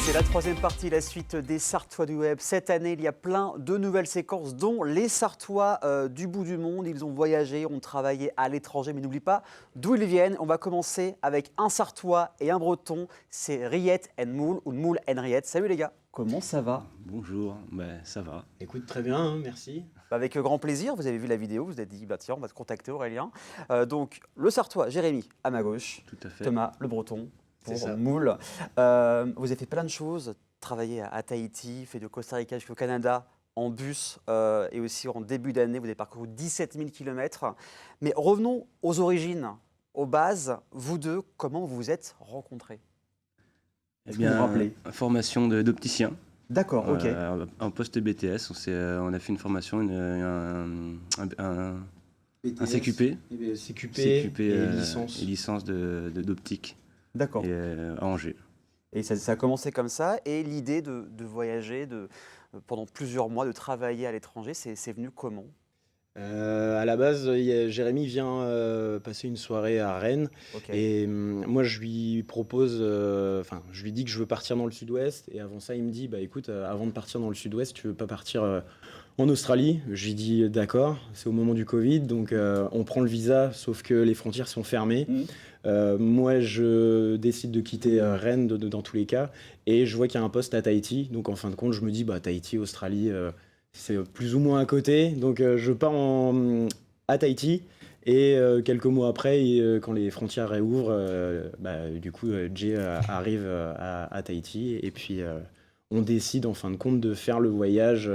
C'est la troisième partie, la suite des Sartois du Web. Cette année, il y a plein de nouvelles séquences, dont les Sartois du bout du monde. Ils ont voyagé, ont travaillé à l'étranger, mais n'oublie pas d'où ils viennent. On va commencer avec un Sartois et un Breton. C'est Riette and Moule, ou Moule and Riette. Salut les gars, comment ça va? Bonjour, ça va. Écoute, très bien, hein, merci. Avec grand plaisir, vous avez vu la vidéo, vous vous êtes dit, bah tiens, on va te contacter Aurélien. Donc, le Sartois, Jérémy, à ma gauche. Tout à fait. Thomas, le Breton, pour ça. Moule. Vous avez fait plein de choses, travaillé à Tahiti, fait de Costa Rica jusqu'au Canada, en bus, et aussi en début d'année, vous avez parcouru 17 000 km. Mais revenons aux origines, aux bases. Vous deux, comment vous vous êtes rencontrés? Eh Est-ce que vous vous rappelez? formation d'opticien. D'accord, ok. En post BTS, on a fait une formation, un CQP. CQP CQP et et licence d'optique D'accord. à Angers. Et ça a commencé comme ça, et l'idée de voyager pendant plusieurs mois, de travailler à l'étranger, c'est venu comment? À la base, Jérémy vient passer une soirée à Rennes. Ok. Et moi, je lui propose, je lui dis que je veux partir dans le sud-ouest. Et avant ça, il me dit, bah écoute, avant de partir dans le sud-ouest, tu veux pas partir en Australie? Je lui dis, d'accord, c'est au moment du Covid, donc on prend le visa, sauf que les frontières sont fermées. Moi, je décide de quitter Rennes dans tous les cas. Et je vois qu'il y a un poste à Tahiti. Donc en fin de compte, je me dis, bah Tahiti, Australie, c'est plus ou moins à côté. Donc je pars à Tahiti. Et quelques mois après, quand les frontières réouvrent, du coup, Jay arrive à Tahiti. Et puis, on décide en fin de compte de faire le voyage,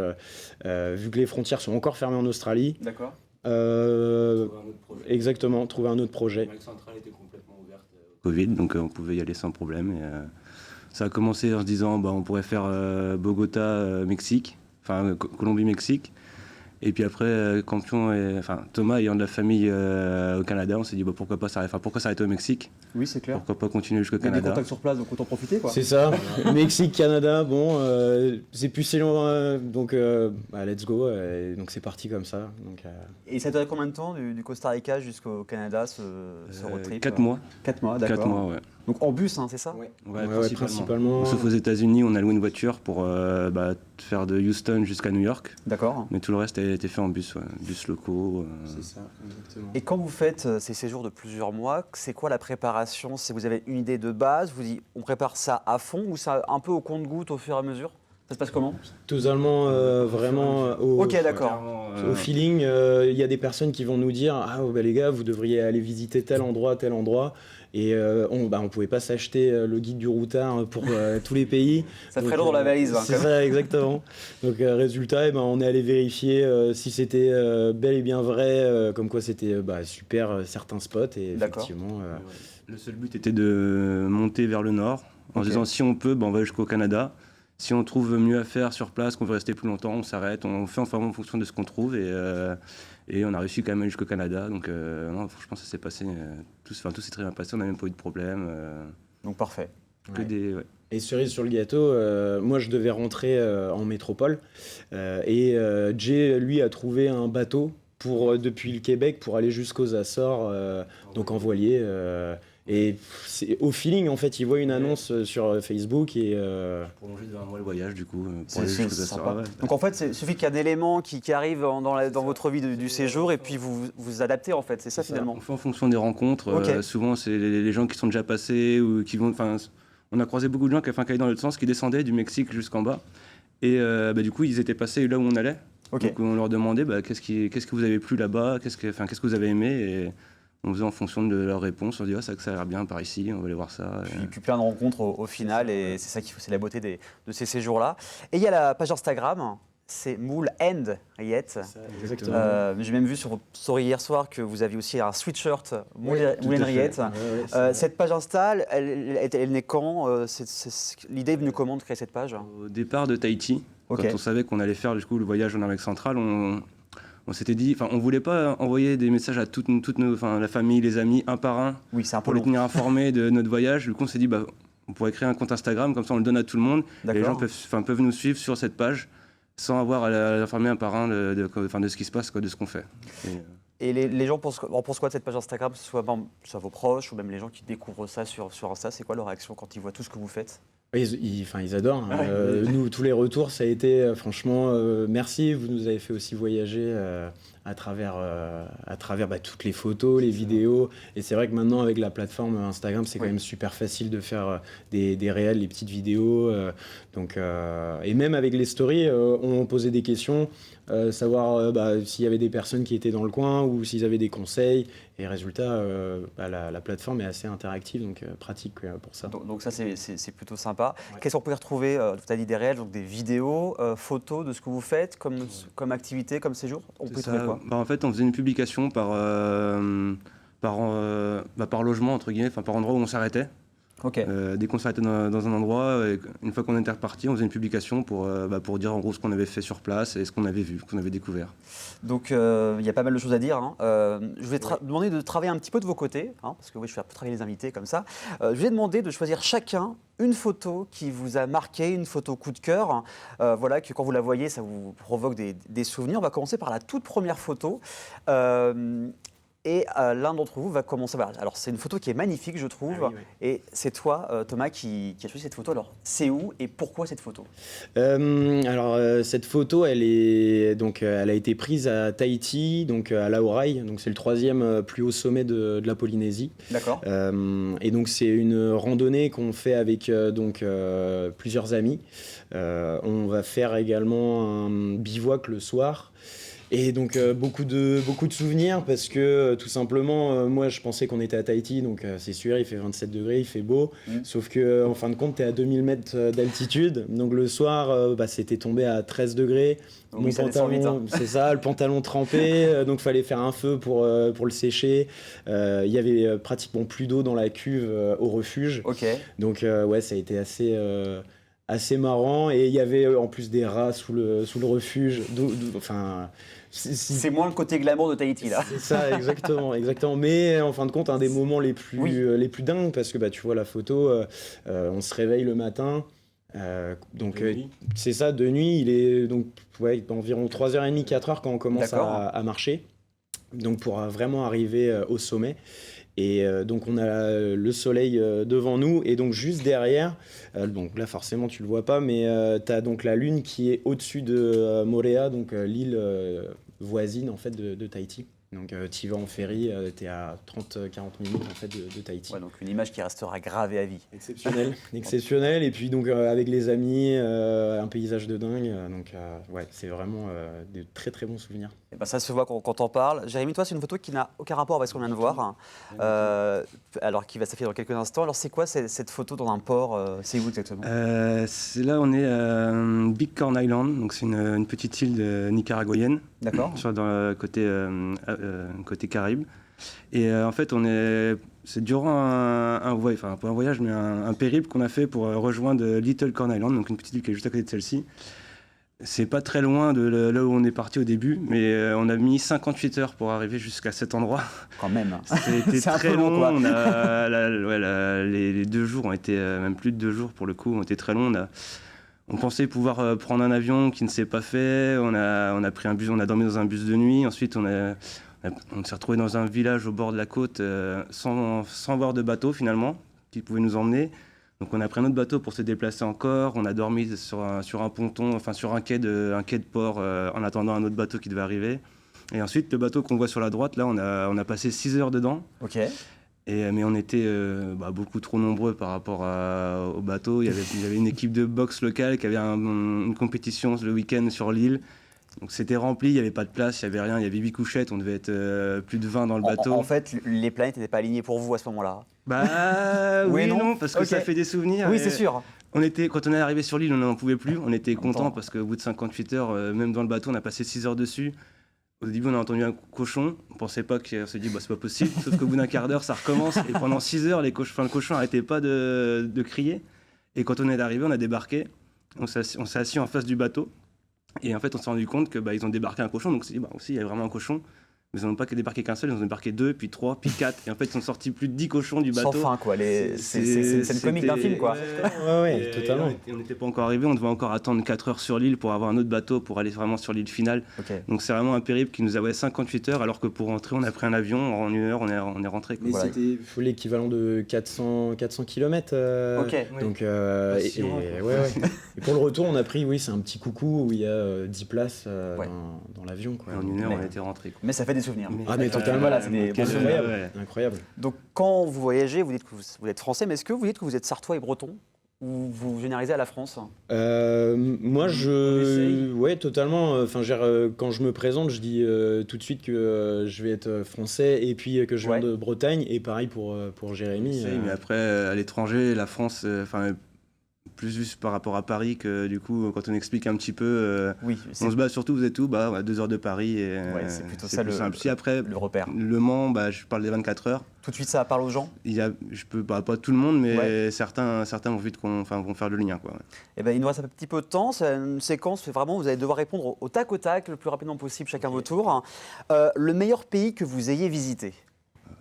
vu que les frontières sont encore fermées en Australie. D'accord. Exactement, trouver un autre projet. L'Amérique centrale était complètement ouverte au Covid, donc on pouvait y aller sans problème. Et, ça a commencé en se disant on pourrait faire Bogota, Mexique, enfin Colombie-Mexique. Et puis après, Thomas ayant de la famille au Canada, on s'est dit pourquoi s'arrêter au Mexique? Oui, c'est clair. Pourquoi pas continuer jusqu'au Il y a des Canada? contacts sur place, donc autant profiter, quoi. C'est ça. Mexique, Canada, bon, c'est plus si loin, donc let's go. Donc c'est parti comme ça. Donc, Et ça a duré combien de temps, du Costa Rica jusqu'au Canada, ce road trip? 4 mois. 4 mois, d'accord. 4 mois, ouais. Donc en bus, hein, c'est ça? Ouais, principalement. Sauf aux États-Unis, on a loué une voiture pour faire de Houston jusqu'à New York. D'accord. Mais tout le reste a été fait en bus, bus locaux. C'est ça, exactement. Et quand vous faites ces séjours de plusieurs mois, c'est quoi la préparation? Si vous avez une idée de base, vous dites on prépare ça à fond ou ça un peu au compte-gouttes au fur et à mesure? Ça se passe comment? Totalement, vraiment Ok, d'accord. au feeling. Il y a des personnes qui vont nous dire les gars, vous devriez aller visiter tel endroit, tel endroit. Et on pouvait pas s'acheter le guide du routard pour tous les pays. Ça ferait lourd dans la valise. C'est ça, exactement. Donc résultat, on est allé vérifier si c'était bel et bien vrai, comme quoi c'était super certains spots. Et effectivement, le seul but était de monter vers le nord, en se disant si on peut, on va jusqu'au Canada. Si on trouve mieux à faire sur place, qu'on veut rester plus longtemps, on s'arrête, on fait en fonction de ce qu'on trouve et on a réussi quand même jusqu'au Canada. Donc non, franchement, ça s'est passé, tout s'est très bien passé, on n'a même pas eu de problème. Donc parfait. Et cerise sur le gâteau, moi je devais rentrer en métropole et Jay, lui, a trouvé un bateau depuis le Québec pour aller jusqu'aux Açores, donc en voilier. Et c'est au feeling, en fait, il voit une annonce sur Facebook et... Prolonger de 1 mois le voyage, du coup, pour aller aller jusqu'aux Açores. Donc en fait, il suffit qu'il y ait un élément qui arrive dans votre vie du séjour et puis vous vous adaptez, en fait, c'est ça finalement. On fait en fonction des rencontres. Souvent, c'est les gens qui sont déjà passés ou qui vont... On a croisé beaucoup de gens qui allaient dans l'autre sens, qui descendaient du Mexique jusqu'en bas. Et du coup, ils étaient passés là où on allait. Donc on leur demandait qu'est-ce que vous avez plu là-bas, qu'est-ce que vous avez aimé, et on faisait en fonction de leur réponse. On dit ça a l'air bien par ici, on va aller voir ça. Et puis plein de rencontres au final, et c'est ça c'est la beauté de ces séjours-là. Et il y a la page Instagram, c'est Moule and Riette. Exactement. J'ai même vu sur votre story hier soir que vous aviez aussi un sweatshirt Moule and Riette. Cette page Insta, elle est née quand? L'idée est venue comment de créer cette page? Au départ de Tahiti, quand on savait qu'on allait faire du coup, le voyage en Amérique centrale, on s'était dit, on voulait pas envoyer des messages à toute la famille, les amis, un par un, pour les tenir informés de notre voyage. Du coup, on s'est dit, on pourrait créer un compte Instagram, comme ça on le donne à tout le monde. Et les gens peuvent nous suivre sur cette page sans avoir à l'informer un par un de ce qui se passe, de ce qu'on fait. Et les gens pensent quoi de cette page Instagram, que ce soit vos proches ou même les gens qui découvrent ça sur Insta? C'est quoi leur réaction quand ils voient tout ce que vous faites? Ils adorent. Nous, tous les retours, ça a été franchement merci. Vous nous avez fait aussi voyager à travers toutes les photos, les vidéos. Et c'est vrai que maintenant, avec la plateforme Instagram, c'est quand même super facile de faire des réels, les petites vidéos. Et même avec les stories, on posait des questions, savoir s'il y avait des personnes qui étaient dans le coin ou s'ils avaient des conseils. Et résultat, la plateforme est assez interactive, donc pratique pour ça. Donc ça, c'est plutôt sympa. Ouais. Qu'est-ce qu'on peut y retrouver? Tu as dit des réels, donc des vidéos, photos de ce que vous faites comme activité, comme séjour. On peut y trouver quoi? En fait, on faisait une publication par logement, entre guillemets, par endroit où on s'arrêtait. Okay. Dès qu'on s'arrêtait dans un endroit, une fois qu'on était reparti, on faisait une publication pour dire en gros ce qu'on avait fait sur place et ce qu'on avait vu, ce qu'on avait découvert. Donc il y a pas mal de choses à dire. Je vais demander de travailler un petit peu de vos côtés, parce que oui, je vais un peu travailler les invités comme ça. Je vais demander de choisir chacun une photo qui vous a marqué, une photo coup de cœur, voilà, que quand vous la voyez, ça vous provoque des souvenirs. On va commencer par la toute première photo. Et l'un d'entre vous va commencer. Alors, c'est une photo qui est magnifique, je trouve. Ah oui, oui. Et c'est toi, Thomas, qui a choisi cette photo. Alors, c'est où et pourquoi cette photo? Cette photo, elle a été prise à Tahiti, donc à Laorai. Donc, c'est le 3e plus haut sommet de la Polynésie. D'accord. Et donc, c'est une randonnée qu'on fait avec plusieurs amis. On va faire également un bivouac le soir. Et donc beaucoup de souvenirs parce que tout simplement, moi je pensais qu'on était à Tahiti, donc c'est sûr, il fait 27 degrés, il fait beau, sauf que en fin de compte, tu es à 2000 mètres d'altitude, donc le soir, c'était tombé à 13 degrés. Mon pantalon, c'est ça, le pantalon trempé, donc fallait faire un feu pour le sécher. Il y avait pratiquement plus d'eau dans la cuve au refuge. Okay. Donc ça a été assez marrant, et il y avait en plus des rats sous le refuge. C'est moins le côté glamour de Tahiti là. C'est ça, exactement. Mais en fin de compte, un des moments les plus dingues, parce que tu vois la photo, on se réveille le matin. C'est ça, de nuit, il est donc environ 3h30, 4h quand on commence à marcher, donc pour vraiment arriver au sommet. Et donc on a le soleil devant nous, et donc juste derrière, donc là forcément tu le vois pas, mais tu as donc la lune qui est au-dessus de Moorea, donc l'île voisine en fait de Tahiti. Donc tu y vas en ferry, tu es à 30-40 minutes en fait de Tahiti. Ouais, donc une image qui restera gravée à vie. Exceptionnel. Et puis donc avec les amis, un paysage de dingue. Donc c'est vraiment de très très bons souvenirs. Et ça se voit quand on parle. Jérémy, toi, c'est une photo qui n'a aucun rapport avec ce qu'on vient de voir, alors qui va s'afficher dans quelques instants. Alors c'est quoi cette photo dans un port? C'est où exactement? C'est là, on est à Big Corn Island, donc c'est une petite île nicaraguayenne. D'accord. Dans le côté Caraïbes. Et en fait, c'est durant un voyage, mais un périple qu'on a fait pour rejoindre Little Corn Island, donc une petite île qui est juste à côté de celle-ci. C'est pas très loin de là où on est parti au début, mais on a mis 58 heures pour arriver jusqu'à cet endroit. Quand même. C'était très long. Les 2 jours ont été, même plus de 2 jours pour le coup, ont été très longs. On pensait pouvoir prendre un avion qui ne s'est pas fait. On a pris un bus, on a dormi dans un bus de nuit. Ensuite, on s'est retrouvé dans un village au bord de la côte sans voir de bateau finalement qui pouvait nous emmener. Donc on a pris un autre bateau pour se déplacer encore. On a dormi sur un ponton, sur un quai de port en attendant un autre bateau qui devait arriver. Et ensuite, le bateau qu'on voit sur la droite, là, on a passé 6 heures dedans. Ok. Mais on était beaucoup trop nombreux par rapport au bateau. Il y avait une équipe de boxe locale qui avait une compétition le week-end sur l'île. Donc c'était rempli, il n'y avait pas de place, il n'y avait rien, il y avait 8 couchettes, on devait être plus de 20 dans le bateau. En fait, les planètes n'étaient pas alignées pour vous à ce moment-là? Oui, non, parce que ça fait des souvenirs. Oui, c'est sûr. Quand on est arrivé sur l'île, on n'en pouvait plus, on était contents parce qu'au bout de 58 heures, même dans le bateau, on a passé 6 heures dessus. Au début, on a entendu un cochon, on pensait pas, on s'est dit c'est pas possible, sauf qu'au bout d'un quart d'heure, ça recommence, et pendant 6 heures, le cochon n'arrêtait pas de crier. Et quand on est arrivé, on a débarqué, on s'est assis en face du bateau, et en fait, on s'est rendu compte que ils ont débarqué un cochon, donc on s'est dit aussi, il y a vraiment un cochon. Mais ils n'ont pas débarqué qu'un seul, ils ont débarqué 2, puis 3, puis 4. Et en fait, ils sont sortis plus de 10 cochons du bateau. Sans fin, quoi. C'est une comique d'un film, quoi. Ouais, totalement. On n'était pas encore arrivés, on devait encore attendre 4 heures sur l'île pour avoir un autre bateau pour aller vraiment sur l'île finale. Okay. Donc c'est vraiment un périple qui nous a 58 heures, alors que pour rentrer, on a pris un avion, en 1 heure, on est rentré. Mais c'était l'équivalent de 400 km. Ok. Donc, et pour le retour, on a pris, c'est un petit coucou où il y a 10 places dans l'avion. Quoi. En 1 heure, on était rentrés. Mais ça fait des souvenirs. Mais totalement. Voilà, c'est des bons souvenirs. Incroyable. Donc quand vous voyagez, vous dites que vous êtes français, mais est-ce que vous dites que vous êtes sartois et breton ? Ou vous généralisez à la France ? Moi, totalement. Enfin, quand je me présente, je dis tout de suite que je vais être français et puis que je viens de Bretagne. Et pareil pour Jérémy. Mais après, à l'étranger, la France, plus juste par rapport à Paris que du coup, quand on explique un petit peu, on se base surtout, vous êtes où ? À 2 heures de Paris. Et, c'est plutôt ça plus simple. Si après, le repère. Le Mans, je parle des 24 heures. Tout de suite, ça parle aux gens ? Je peux pas tout le monde, mais certains vont vite vont faire le lien. Quoi. Eh ben, il nous reste un petit peu de temps. C'est une séquence, vraiment, vous allez devoir répondre au tac le plus rapidement possible, chacun votre tour. Le meilleur pays que vous ayez visité ?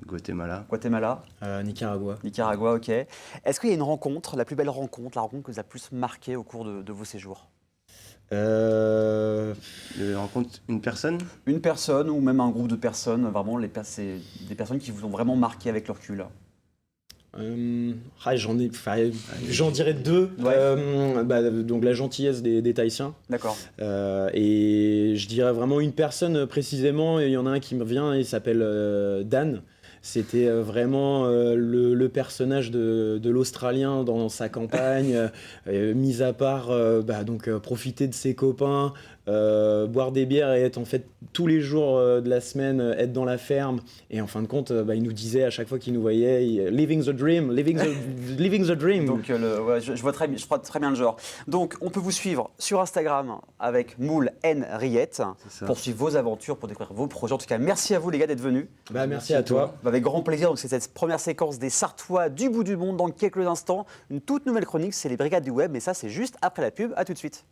Guatemala. Nicaragua, ok. Est-ce qu'il y a une rencontre, la plus belle rencontre, la rencontre que vous a plus marqué au cours de vos séjours ? Rencontre une personne ? Une personne ou même un groupe de personnes, vraiment, c'est des personnes qui vous ont vraiment marqué avec le recul. J'en dirais 2. Donc la gentillesse des Tahitiens. D'accord. Et je dirais vraiment une personne précisément. Il y en a un qui me vient, il s'appelle Dan. C'était vraiment le personnage de l'Australien dans sa campagne, mis à part profiter de ses copains, boire des bières et être en fait tous les jours de la semaine, être dans la ferme. Et en fin de compte, il nous disait à chaque fois qu'il nous voyait, living the dream. Donc je vois très bien le genre. Donc on peut vous suivre sur Instagram avec Moule N Riette pour suivre vos aventures, pour découvrir vos projets. En tout cas, merci à vous les gars d'être venus. Merci à toi. Avec grand plaisir. Donc c'est cette première séquence des Sartois du bout du monde dans quelques instants. Une toute nouvelle chronique, c'est les Brigades du Web. Mais ça, c'est juste après la pub. À tout de suite.